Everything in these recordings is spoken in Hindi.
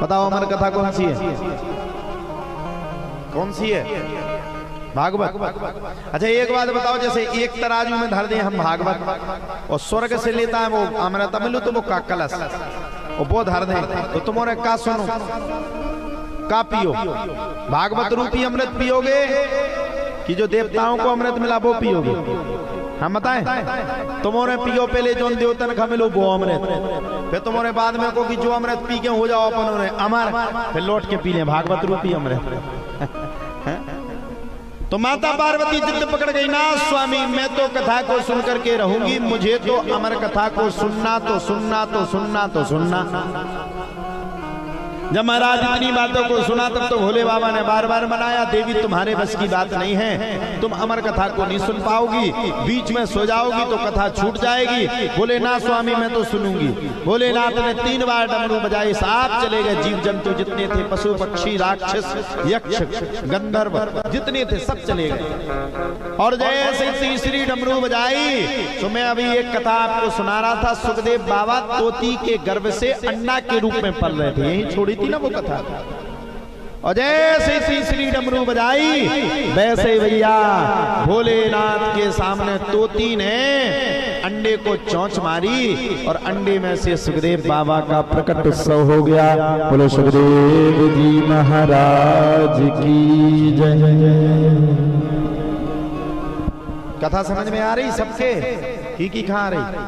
बताओ अमर कथा कौन सी है? कौन सी है? भागवत। अच्छा एक बात बताओ, जैसे एक तराजू में धर दे हम भागवत और स्वर्ग से लेता है वो अमृत मिलू तो वो का कलश और वो धर दे तो तुम्हारे का सुनो का पियो? भागवत रूपी अमृत पियोगे कि जो देवताओं को अमृत मिला वो पियोगे? हम बताएं, तुम्हारे पियो पहले जो देवतन का मिलो वो अमृत, फिर तुम्हारे बाद में को कि जो अमृत पी के हो जाओ अपन अमर, फिर लौट के पी ले भागवत रूपी अमृत। तो माता पार्वती जिद पकड़ गई ना, स्वामी मैं तो कथा को सुन करके रहूंगी, मुझे तो अमर कथा को सुनना तो सुनना तो सुनना तो सुनना। जब महाराज इतनी बातों को सुना तब तो भोले बाबा ने बार बार मनाया, देवी तुम्हारे बस की बात नहीं है, तुम अमर कथा को नहीं सुन पाओगी, बीच में सो जाओगी तो कथा छूट जाएगी। बोले ना स्वामी मैं तो सुनूंगी। भोलेनाथ ने 3 बार डमरू बजाए, सांप चले गए, जीव जंतु जितने थे, पशु पक्षी राक्षस यक्ष गंधर्व जितने थे सब चले गए। और जैसे तीसरी डमरू बजाई तो मैं अभी एक कथा आपको सुना रहा था, सुखदेव बाबा तोती के गर्भ से अंडा के रूप में पल रहे थे, यही छोड़ी थी ना वो कथा। और जैसे तीसरी डमरू बजाई वैसे भैया भोलेनाथ के सामने तोती ने अंडे को चोंच मारी और अंडे में से सुखदेव बाबा का प्रकट उत्सव हो गया। बोलो सुखदेव जी महाराज की जय। कथा समझ में आ रही सबके? की खा रही?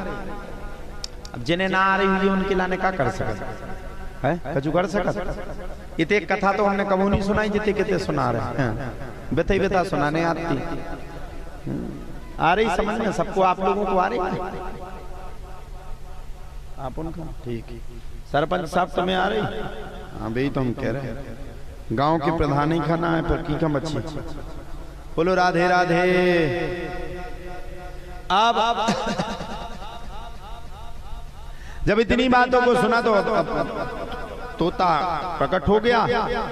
अब जिन्हें ना आ रही हुई उनके लाने का कर सकते है, कजू कर सकत। इतने कथा तो हमने कबू नहीं सुनाई जितने कितने सुना रहे हैं, बेते बेता सुनाने आती आ रही समझ में सबको, आप लोगों को आ रही? आप उनको ठीक। सरपंच साहब तुम्हें आ रही? हाँ भाई तो हम कह रहे हैं गांव के प्रधान ही खाना है पर की कम अच्छी। बोलो राधे राधे। अब जब इतनी बातों को सुना तो तोता प्रकट हो गया,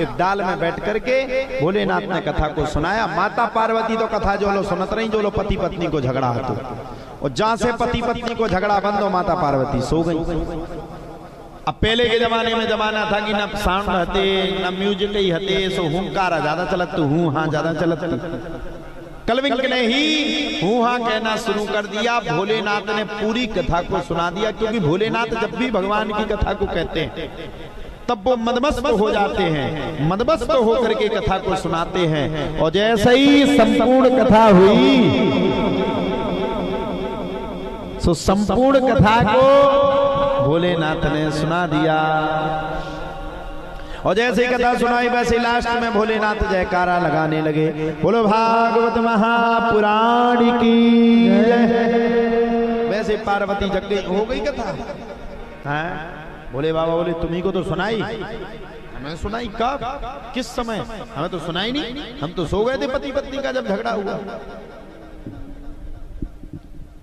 एक डाल में बैठ करके भोलेनाथ ने कथा को सुनाया। माता पार्वती तो कथा जो लो सुनत रही, जो लो पति पत्नी को झगड़ा हो, और जहां से पति पत्नी को झगड़ा बंद हो माता पार्वती सो गई। अब पहले के जमाने में जमाना था कि न साउंड हते न म्यूजिक ही हते, सो हुंकारा ज्यादा चलत, हूं हाँ ज्यादा चलत। कलविंग ने ही हूं हाँ कहना शुरू कर दिया। भोलेनाथ ने पूरी कथा को सुना दिया, क्योंकि भोलेनाथ जब भी भगवान की कथा को कहते हैं तब वो मदमस्त हो जाते हैं, मदमस्त होकर के कथा को सुनाते हैं। और जैसे ही संपूर्ण कथा हुई सो संपूर्ण कथा को भोलेनाथ ने सुना दिया। और जैसे ही कथा सुनाई वैसे लास्ट में भोलेनाथ जयकारा लगाने लगे। बोलो भागवत महापुराण की जय। वैसे पार्वती जग गई, हो गई कथा। हाँ भोले बाबा बोले तुम्ही को तो सुनाई, हमें सुनाई कब किस समय? हमें तो सुनाई नहीं, हम तो सो गए थे पति पत्नी का जब झगड़ा हुआ।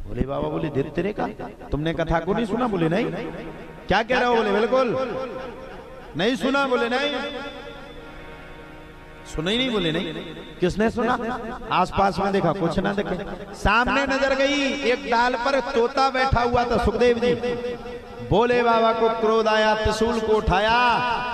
भोले बाबा बोले तेरे का तुमने कथा को नहीं सुना? बोले नहीं। क्या कह रहे हो? बोले बिल्कुल नहीं सुना। बोले नहीं सुना ही नहीं। बोले नहीं। किसने सुना? आसपास में देखा, कुछ ना देखे। सामने नजर गई एक डाल पर तोता बैठा हुआ था, सुखदेव जी। भोले बाबा को क्रोध आया, त्रिशूल को उठाया।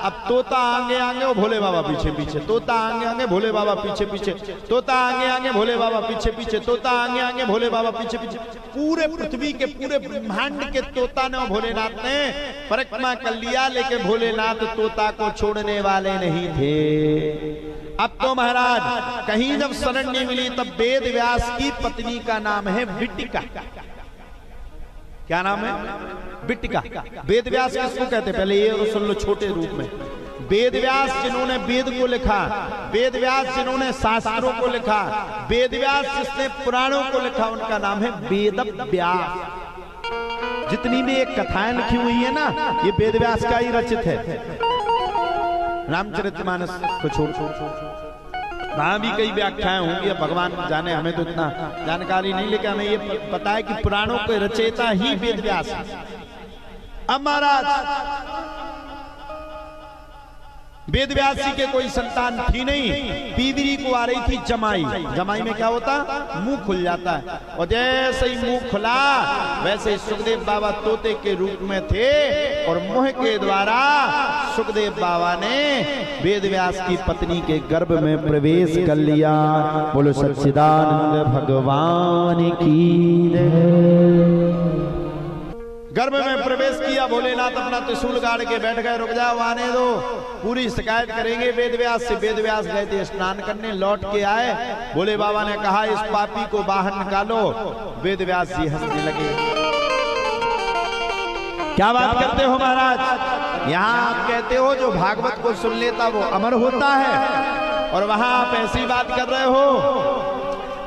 अब तोता आगे आगे और भोले बाबा पीछे पीछे, तोता आगे आगे भोले बाबा पीछे पीछे, तोता आगे आगे भोले बाबा पीछे पीछे, तोता आगे आगे भोले बाबा पीछे पीछे। पूरे पृथ्वी के पूरे ब्रह्मांड के तोता ने और भोलेनाथ ने परिक्रमा कर लिया, लेकिन भोलेनाथ तोता को छोड़ने वाले नहीं थे। अब तो महाराज कहीं जब शरण नहीं मिली तब वेद व्यास की पत्नी का नाम है बिट्टिका। क्या नाम है? बिट्टिका। वेद व्यास किसको कहते? पहले ये सुन लो छोटे रूप में। वेद व्यास जिन्होंने वेद को लिखा, वेद व्यास जिन्होंने शास्त्रों को लिखा, वेद व्यास जिसने पुराणों को लिखा, उनका नाम है वेद व्यास। जितनी भी एक कथाएं लिखी हुई है ना, ये वेद व्यास का ही रचित है। रामचरितमानस को छोड़ वहां भी कई व्याख्याएं होंगी, भगवान जाने, हमें तो इतना जानकारी नहीं, लेकिन हमें ये पता है कि पुराणों के रचयिता ही वेद व्यास है। अब महाराज वेद व्यास जी के कोई संतान थी नहीं, पीवरी को आ रही थी जमाई। जमाई में क्या होता, मुंह खुल जाता है, और जैसे ही मुंह खुला वैसे सुखदेव बाबा तोते के रूप में थे, और मुंह के द्वारा सुखदेव बाबा ने वेद व्यास की पत्नी के गर्भ में प्रवेश कर लिया। बोलो सच्चिदानंद भगवान की जय। गर्भ में प्रवेश किया, भोलेनाथ अपना त्रिशूल गाड़ के बैठ गए। रुक जाओ, आने दो, पूरी शिकायत करेंगे वेद व्यास से। वेद व्यास गए थे स्नान करने, लौट के आए, भोले बाबा ने कहा इस पापी को बाहर निकालो। वेद व्यास जी हंसने लगे। क्या बात करते हो महाराज, यहाँ आप कहते हो जो भागवत को सुन लेता वो अमर होता है, और वहां आप ऐसी बात कर रहे हो,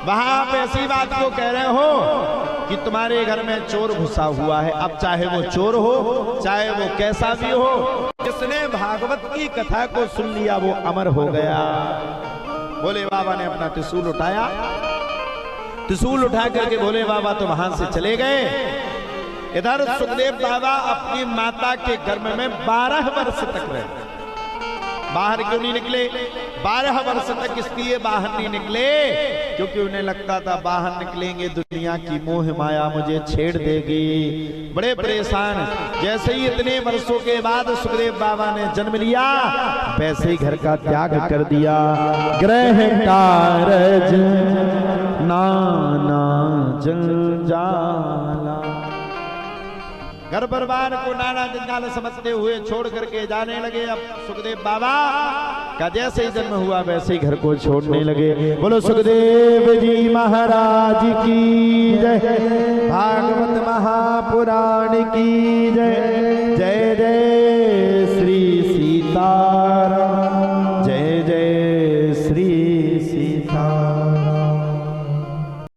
वहां आप ऐसी बात को कह रहे हो कि तुम्हारे घर में चोर घुसा हुआ है। अब चाहे वो चोर हो, चाहे वो कैसा भी हो, जिसने भागवत की कथा को सुन लिया वो अमर हो गया। भोले बाबा ने अपना त्रिशूल उठाया, त्रिशूल उठा करके भोले बाबा तो वहां से चले गए। इधर सुखदेव बाबा अपनी माता के गर्भ में 12 वर्ष तक रहे। बाहर क्यों नहीं निकले? 12 वर्ष तक इसलिए बाहर नहीं निकले क्योंकि उन्हें लगता था बाहर निकलेंगे दुनिया की मोह माया मुझे छेड़ देगी। बड़े परेशान। जैसे ही इतने वर्षों के बाद सुखदेव बाबा ने जन्म लिया, वैसे ही घर का त्याग कर दिया। ग्रह कारज नाना जंजाला, घर परिवार को नाना जंजाल समझते हुए छोड़ करके जाने लगे। अब सुखदेव बाबा का जैसे ही जन्म हुआ वैसे ही घर को छोड़ने लगे। बोलो सुखदेव जी महाराज की जय, भागवत महापुराण की जय।